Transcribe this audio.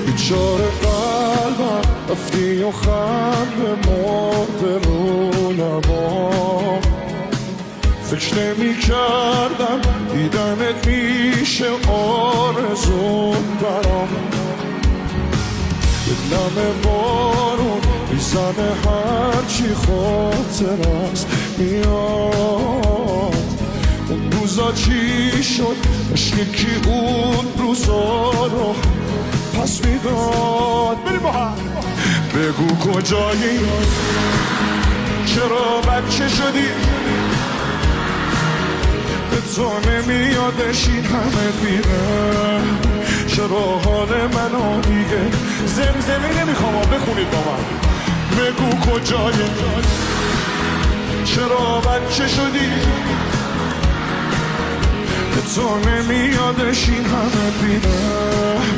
بیچاره قلبم رفتی و خنده مرده رو لبام فکر نمی کردم دیدنت میشه آرزون برام نم بارون میزنه هرچی خاطر است میاد اون روزا چی شد عشق کی اون روزا رو پس میداد بریم با هم بگو کجایی چرا بچه شدی به تو نمیادش این همه میره چرا حال منو دیگه زمزمه نمیخوام بخونید با من بگو کجایی چرا بچه شدی به تو نمیادش این همه میره